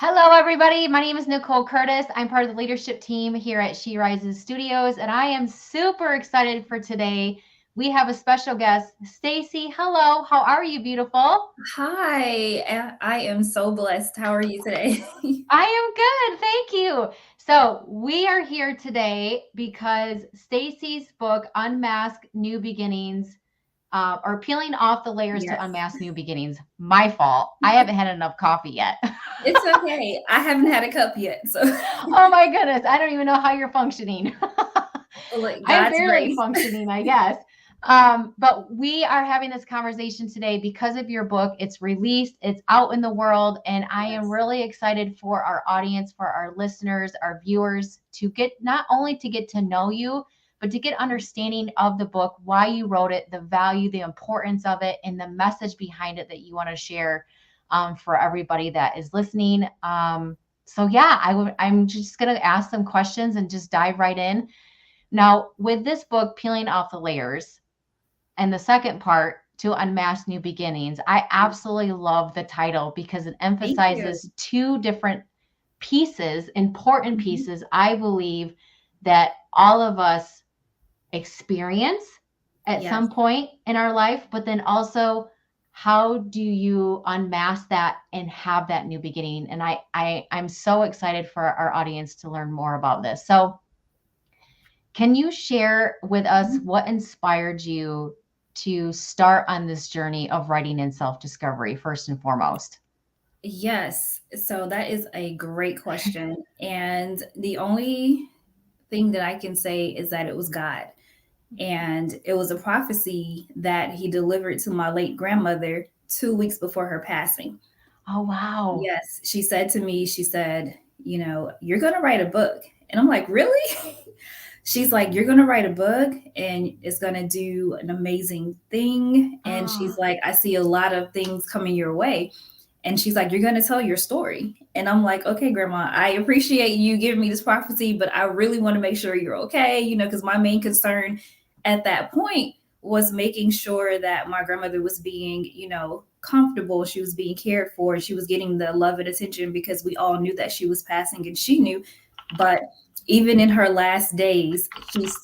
Hello, everybody. My name is Nicole Curtis. I'm part of the leadership team here at She Rises Studios, and I am super excited for today. We have a special guest, Stacey. Hello, how are you, beautiful? Hi, I am so blessed. How are you today? I am good, thank you. So, we are here today because Stacey's book, Unmask New Beginnings, or Peeling Off the Layers to Yes, Unmask New Beginnings. My fault. I haven't had enough coffee yet. it's okay. I haven't had a cup yet, so Oh my goodness, I don't even know how you're functioning. look, I'm God's barely grace. functioning, I guess. But we are having this conversation today because of your book. It's released, it's out in the world, and I am Yes, really excited for our audience, for our listeners, our viewers to get not only to get to know you, but to get understanding of the book, why you wrote it, the value, the importance of it, and the message behind it that you want to share for everybody that is listening. So yeah, I'm just gonna ask some questions and just dive right in. Now, with this book, Peeling Off the Layers, and the second part, To Unmask New Beginnings, I absolutely love the title because it thank you. emphasizes two different pieces, important Mhm. pieces, I believe, that all of us experience at Yes, some point in our life, but then also how do you unmask that and have that new beginning? And I'm so excited for our audience to learn more about this. So can you share with us Mhm. what inspired you to start on this journey of writing and self-discovery first and foremost? Yes. So that is a great question, and the only thing that I can say is that it was God, and it was a prophecy that He delivered to my late grandmother 2 weeks before her passing. Oh, wow. Yes, she said to me, she said, you're going to write a book. And I'm like, really? She's like, you're going to write a book and it's going to do an amazing thing. And she's Oh, like, I see a lot of things coming your way. And she's like, you're going to tell your story. And I'm like, okay, grandma, I appreciate you giving me this prophecy, but I really want to make sure you're okay, because my main concern at that point was making sure that my grandmother was being, comfortable. She was being cared for. She was getting the love and attention because we all knew that she was passing and she knew. But even in her last days, she's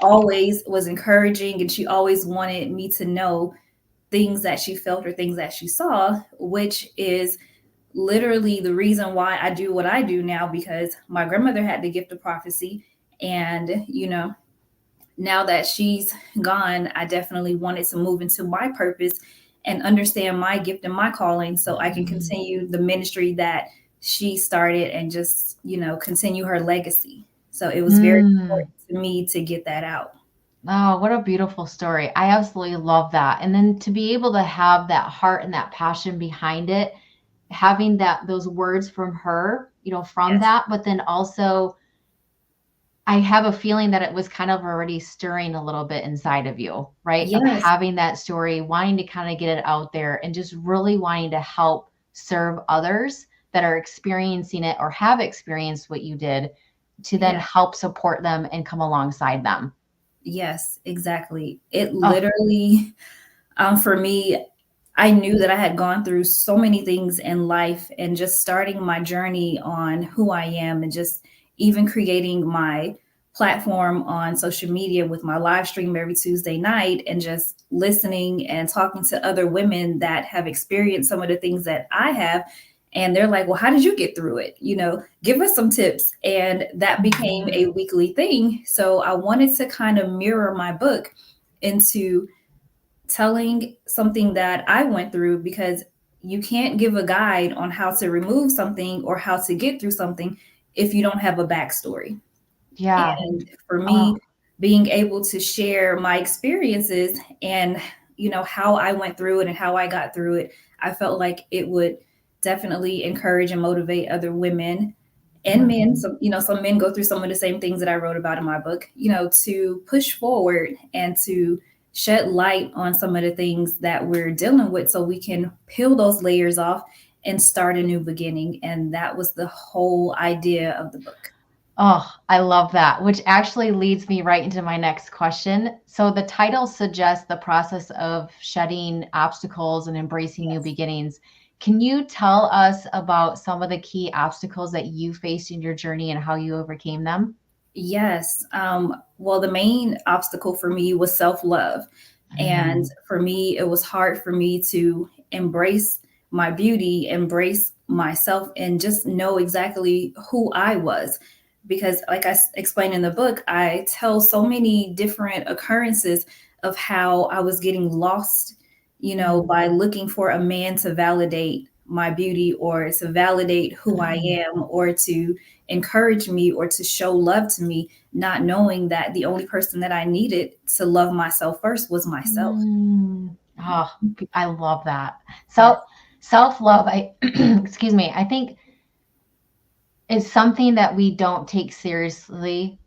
always was encouraging and she always wanted me to know things that she felt or things that she saw, which is literally the reason why I do what I do now because my grandmother had the gift of prophecy. And, now that she's gone, I definitely wanted to move into my purpose and understand my gift and my calling so I can mm, continue the ministry that she started and just, continue her legacy. So it was very mm. important to me to get that out. Oh, what a beautiful story. I absolutely love that. And then to be able to have that heart and that passion behind it, having those words from her, from Yes. that, but then also I have a feeling that it was kind of already stirring a little bit inside of you, right? Of Yes. having that story, wanting to kind of get it out there and just really wanting to help serve others that are experiencing it or have experienced what you did to then Yeah. help support them and come alongside them. Yes, exactly. It Oh, literally, for me, I knew that I had gone through so many things in life and just starting my journey on who I am and just even creating my platform on social media with my live stream every Tuesday night and just listening and talking to other women that have experienced some of the things that I have. And they're like, well, how did you get through it? Give us some tips. And that became mhm. a weekly thing. So I wanted to kind of mirror my book into telling something that I went through because you can't give a guide on how to remove something or how to get through something if you don't have a backstory. Yeah. And for Oh, me, being able to share my experiences and how I went through it and how I got through it, I felt like it would definitely encourage and motivate other women and men. mhm. Some men go through some of the same things that I wrote about in my book, to push forward and to shed light on some of the things that we're dealing with so we can peel those layers off and start a new beginning. And that was the whole idea of the book. Oh, I love that, which actually leads me right into my next question. So the title suggests the process of shedding obstacles and embracing new Yes. beginnings. Can you tell us about some of the key obstacles that you faced in your journey and how you overcame them? Yes. Well, the main obstacle for me was self love. And Mm, for me, it was hard for me to embrace my beauty, embrace myself, and just know exactly who I was. Because, like explained in the book, I tell so many different occurrences of how I was getting lost, mm, by looking for a man to validate my beauty or to validate who I mm, am or to encourage me or to show love to me, not knowing that the only person that I needed to love myself first was myself. mm. Oh, I love that. Yes. So self-love, I excuse me, I think is something that we don't take seriously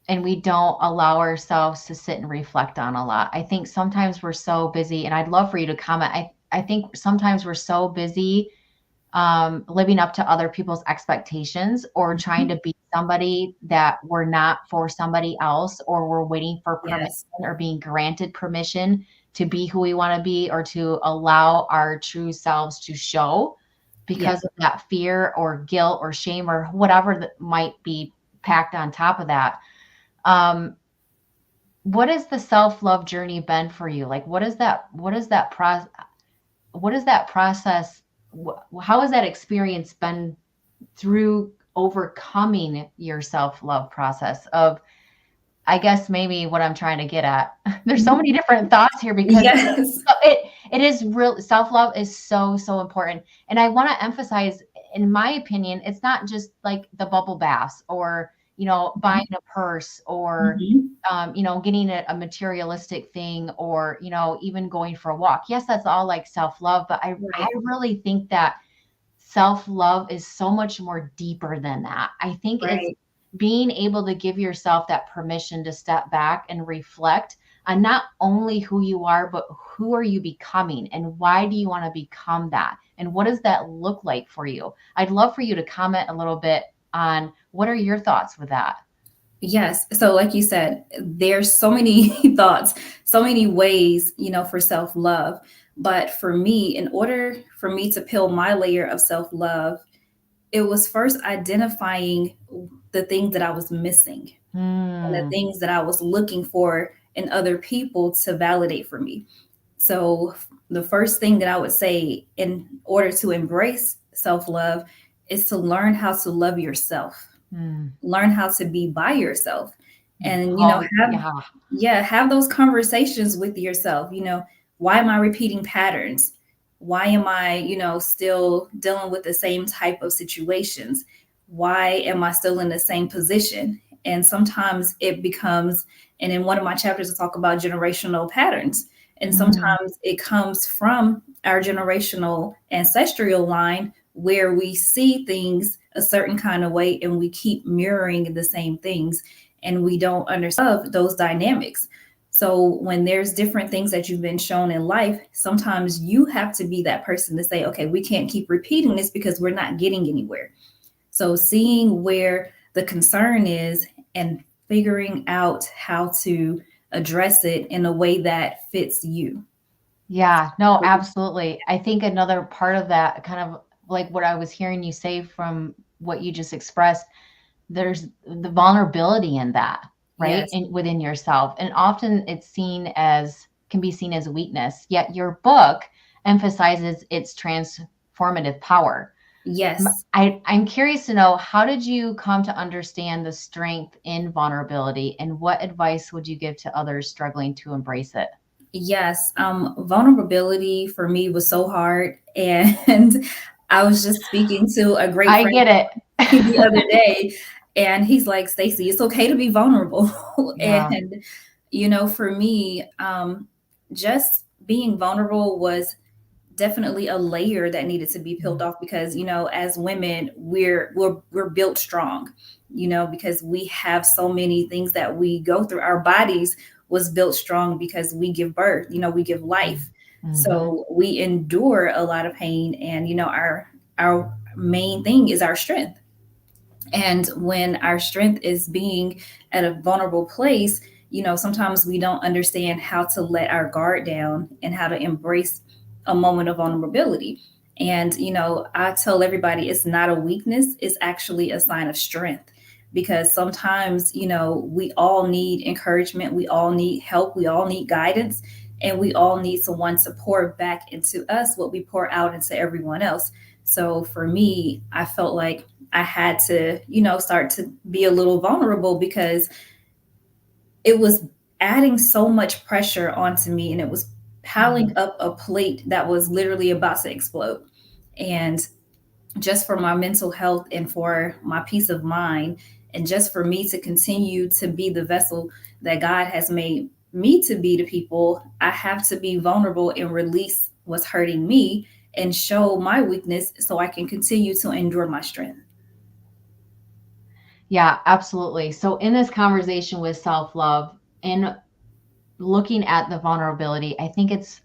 and we don't allow ourselves to sit and reflect on a lot. I think sometimes we're so busy, and I'd love for you to comment. I think sometimes we're so busy living up to other people's expectations or trying Mhm. to be somebody that we're not for somebody else, or we're waiting for permission Yes. or being granted permission to be who we want to be or to allow our true selves to show Yes. because of that fear or guilt or shame or whatever that might be packed on top of that. Um, what has the self-love journey been for you? Like, what is that process? How has that experience been through overcoming your self-love process of, I guess maybe what I'm trying to get at. There's so Mhm. many different thoughts here because Yes. it is real. Self-love is so, so important. And I want to emphasize, in my opinion, it's not just like the bubble baths or, buying a purse or, Mhm. getting a materialistic thing or, even going for a walk. Yes, that's all like self-love, but I Right. really think that self-love is so much more deeper than that. I think it's Right. being able to give yourself that permission to step back and reflect on not only who you are, but who are you becoming and why do you want to become that? And what does that look like for you? I'd love for you to comment a little bit on what are your thoughts with that? Yes. So, like you said, there's so many thoughts, so many ways, for self love. But for me, in order for me to peel my layer of self love, it was first identifying the things that I was missing and the Mm, things that I was looking for in other people to validate for me. So, the first thing that I would say in order to embrace self love is to learn how to love yourself, mm. learn how to be by yourself, and Oh, have, yeah. yeah, have those conversations with yourself. Why am I repeating patterns? Why am I, still dealing with the same type of situations? Why am I still in the same position? And sometimes it becomes, and in one of my chapters I talk about generational patterns, and Mm, sometimes it comes from our generational ancestral line where we see things a certain kind of way and we keep mirroring the same things and we don't understand those dynamics. So when there's different things that you've been shown in life, sometimes you have to be that person to say, okay, we can't keep repeating this because we're not getting anywhere. So seeing where the concern is and figuring out how to address it in a way that fits you. yeah, no, absolutely. I think another part of that, kind of like what I was hearing you say from what you just expressed, there's the vulnerability in that, right? Yes. And within yourself. And often it's can be seen as weakness, yet your book emphasizes its transformative power. Yes. I'm curious to know, how did you come to understand the strength in vulnerability and what advice would you give to others struggling to embrace it? Yes, vulnerability for me was so hard, and I was just speaking to a great I friend get the other it. day, and he's like, "Stacey, it's okay to be vulnerable." Yeah. And for me, just being vulnerable was definitely a layer that needed to be peeled Mm, off because as women we're built strong, because we have so many things that we go through. Our bodies was built strong because we give birth, we give mm, life. mhm, So we endure a lot of pain, and our main thing is our strength. And when our strength is being at a vulnerable place, sometimes we don't understand how to let our guard down and how to embrace a moment of vulnerability. And, I tell everybody it's not a weakness, it's actually a sign of strength. Because sometimes, we all need encouragement, we all need help, we all need guidance, and we all need someone to pour back into us what we pour out into everyone else. So for me, I felt like I had to, start to be a little vulnerable because it was adding so much pressure onto me, and it was piling up a plate that was literally about to explode. And just for my mental health and for my peace of mind, and just for me to continue to be the vessel that God has made me to be to people, I have to be vulnerable and release what's hurting me and show my weakness so I can continue to endure my strength. Yeah, absolutely. So in this conversation with self-love and looking at the vulnerability, I think it's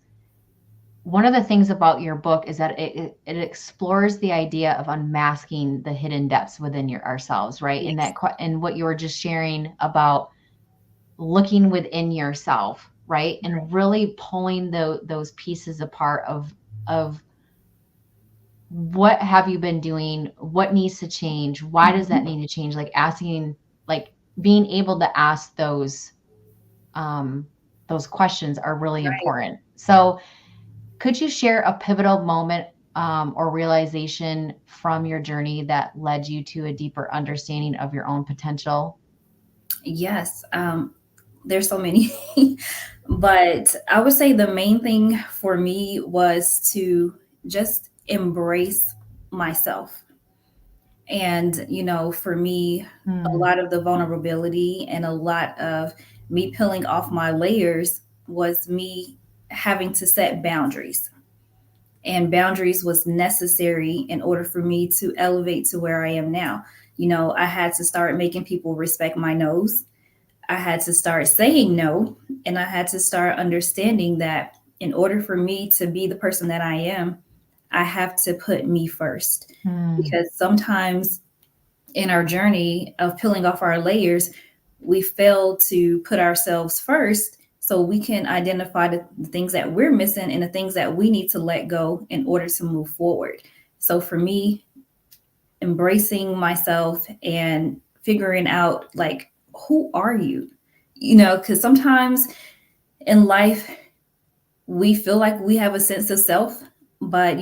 one of the things about your book is that it explores the idea of unmasking the hidden depths within ourselves, right? And Yes, and what you were just sharing about looking within yourself, right? right, And really pulling those pieces apart of what have you been doing? What needs to change? Why does that mhm, need to change? Like asking, like being able to ask um, those questions are really right. important. So, could you share a pivotal moment or realization from your journey that led you to a deeper understanding of your own potential? Yes, there's so many, but I would say the main thing for me was to just embrace myself. And, for me, a Mm, lot of the vulnerability and a lot of me peeling off my layers was me having to set boundaries. And boundaries was necessary in order for me to elevate to where I am now. I had to start making people respect my no's. I had to start saying no, and I had to start understanding that in order for me to be the person that I am, I have to put me first. mm, Because sometimes in our journey of peeling off our layers, we fail to put ourselves first so we can identify the things that we're missing and the things that we need to let go in order to move forward. So for me, embracing myself and figuring out, like, who are you? Because sometimes in life we feel like we have a sense of self, but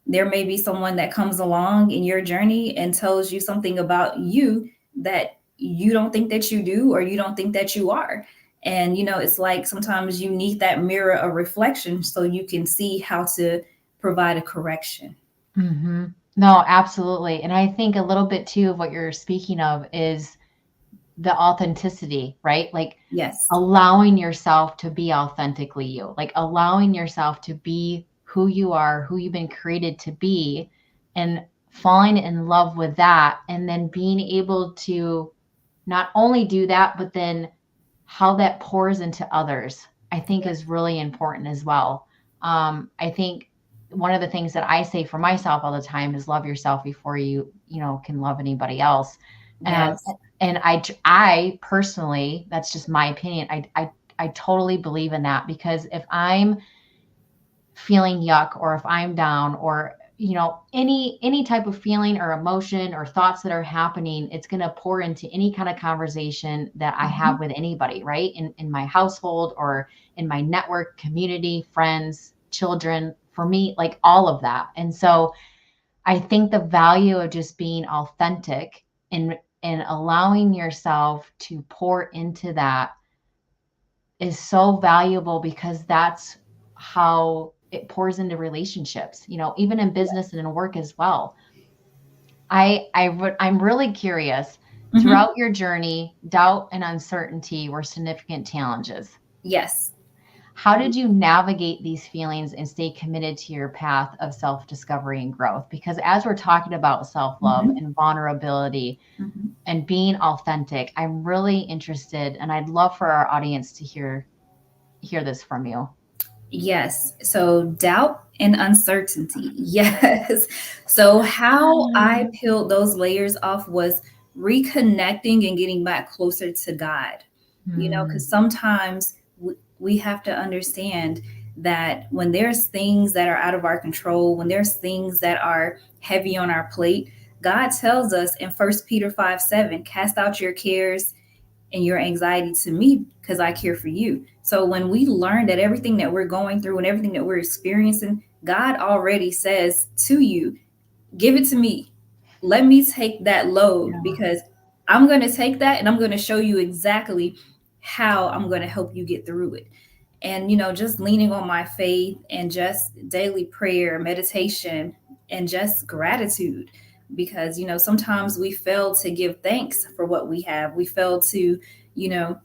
there may be someone that comes along in your journey and tells you something about you that you don't think that you do, or you don't think that you are. And it's like sometimes you need that mirror of reflection so you can see how to provide a correction. hmm No, absolutely. And I think a little bit too of what you're speaking of is the authenticity, right? Like Yes. allowing yourself to be authentically you, like allowing yourself to be who you are, who you've been created to be, and falling in love with that. And then being able to not only do that, but then how that pours into others, I think Yes. is really important as well. I think one of the things that I say for myself all the time is love yourself before you can love anybody else. Um, Yes. and I personally, that's just my opinion. I totally believe in that because if I'm feeling yuck or if I'm down or any type of feeling or emotion or thoughts that are happening, it's going to pour into any kind of conversation that I have Mhm. with anybody, right? In my household or in my network, community, friends, children, for me, like all of that. And so I think the value of just being authentic and allowing yourself to pour into that is so valuable because that's how it pours into relationships, even in business and in work as well. I'm really curious. Mhm. Throughout your journey, doubt and uncertainty were significant challenges. Yes. How did you navigate these feelings and stay committed to your path of self discovery and growth? Because as we're talking about self love Mhm. and vulnerability Mhm. and being authentic, I'm really interested and I'd love for our audience to hear this from you. Yes. So doubt and uncertainty. Yes. So how I peeled those layers off was reconnecting and getting back closer to God. Mm, Because sometimes we have to understand that when there's things that are out of our control, when there's things that are heavy on our plate, God tells us in 1 Peter 5:7, cast out your cares and your anxiety to me because I care for you. So when we learn that everything that we're going through and everything that we're experiencing, God already says to you, give it to me. Let me take that load Yeah. because I'm going to take that and I'm going to show you exactly how I'm going to help you get through it. And, just leaning on my faith and just daily prayer, meditation, and just gratitude. Because, sometimes we fail to give thanks for what we have. We fail to, you know,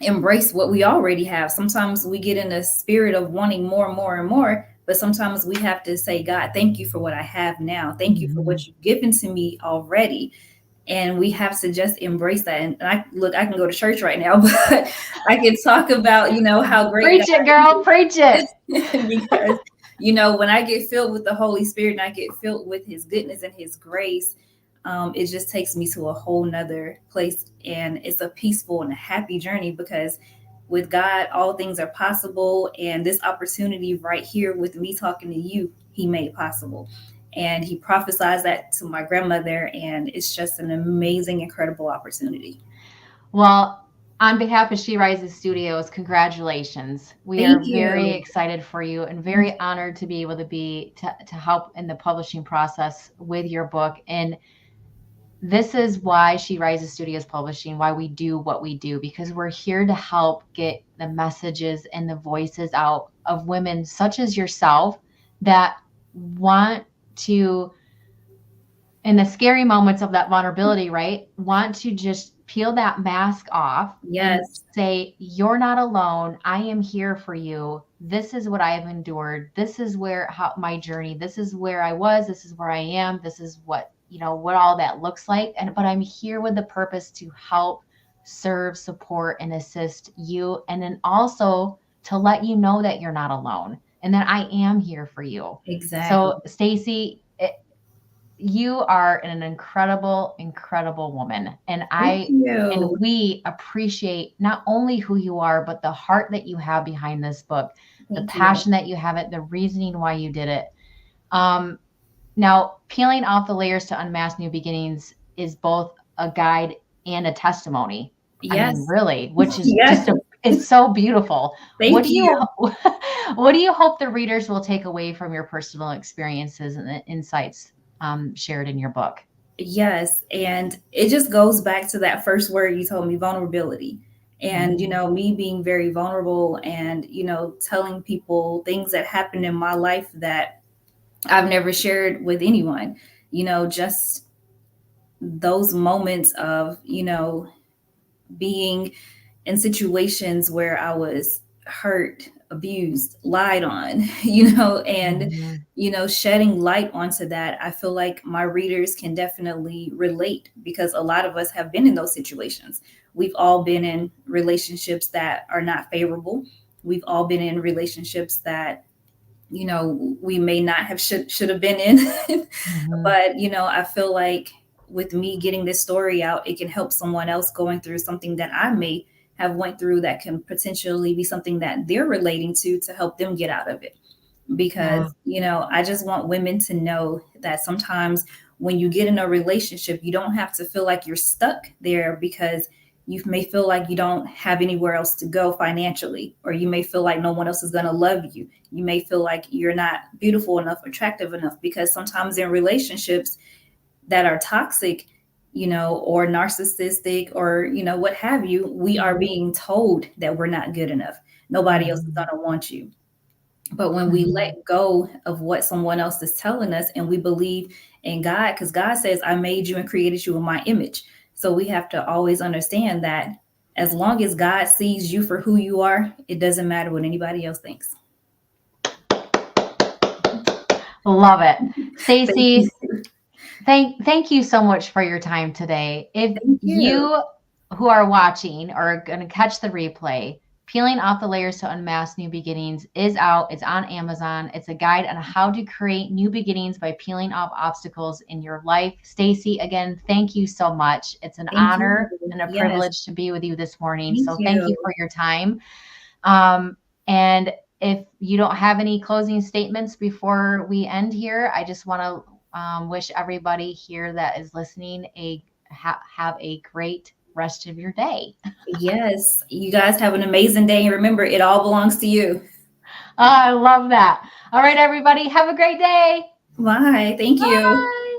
embrace what we already have. Sometimes we get in a spirit of wanting more and more and more, but sometimes we have to say, God, thank you for what I have now. Thank you for Mhm. what you've given to me already. And we have to just embrace that. And I can go to church right now, but I can talk about, how great Preach it, girl. Preach it. God is because, when I get filled with the Holy Spirit and I get filled with his goodness and his grace, it just takes me to a whole nother place. And it's a peaceful and a happy journey because with God, all things are possible. And this opportunity right here with me talking to you, he made possible. And he prophesied that to my grandmother. And it's just an amazing, incredible opportunity. Well, on behalf of She Rises Studios, congratulations. We Thank are very you. excited for you and Thank very honored to be able to help in the publishing process with your book. And this is why She Rises Studios Publishing, why we do what we do, because we're here to help get the messages and the voices out of women such as yourself that want to, in the scary moments of that vulnerability, right? Want to just peel that mask off you. and Yes, say, you're not alone. I am here for you. This is what I have endured. This is my journey. This is where I was. This is where I am. This is what all that looks like. But I'm here with the purpose to help serve, support, and assist you. And then also to let you know that you're not alone and that I am here for you. exactly. So, Stacey, you are an incredible, incredible woman. Thank And you. we appreciate not only who you are, but the heart that you have behind this book, the Thank you. passion that you have it, the reasoning why you did it. Um, Now, peeling off the layers to unmask new beginnings is both a guide and a testimony. I mean, Yes. really, which is Yes. it's so beautiful. What Thank do you. you what do you hope the readers will take away from your personal experiences and the insights shared in your book? Yes. And it just goes back to that first word you told me, vulnerability. And, Mhm. me being very vulnerable and, telling people things that happened in my life that I've never shared with anyone, just those moments of, being in situations where I was hurt, abused, lied on, and, Mhm. shedding light onto that. I feel like my readers can definitely relate because a lot of us have been in those situations. We've all been in relationships that are not favorable. We've all been in relationships that, we may not have should have been in. Mhm. But, I feel like with me getting this story out, it can help someone else going through something that I may have went through that can potentially be something that they're relating to help them get out of it. Yeah. Because, I just want women to know that sometimes when you get in a relationship, you don't have to feel like you're stuck there because you may feel like you don't have anywhere else to go financially, or you may feel like no one else is going to love you. You may feel like you're not beautiful enough, attractive enough, because sometimes in relationships that are toxic, or narcissistic, or, what have you, we are Mhm. being told that we're not good enough. Nobody else is going Mhm. to want you. But when we Mhm. let go of what someone else is telling us and we believe in God, because God says, I made you and created you in my image. So we have to always understand that as long as God sees you for who you are, it doesn't matter what anybody else thinks. Love it. Thank you. Stacey, thank you so much for your time today. If Thank you. you who are watching are going to catch the replay, Peeling Off the Layers to Unmask New Beginnings is out. It's on Amazon. It's a guide on how to create new beginnings by peeling off obstacles in your life. Stacey, again, thank you so much. It's an Thank you. honor and a Yes. privilege to be with you this morning. Thank So thank you you. for your time. Um, and if you don't have any closing statements before we end here, I just want to wish everybody here that is listening have a great rest of your day. Yes, you guys have an amazing day. And remember, it all belongs to you. I love that. All right, everybody, have a great day. Bye. Thank you. Bye.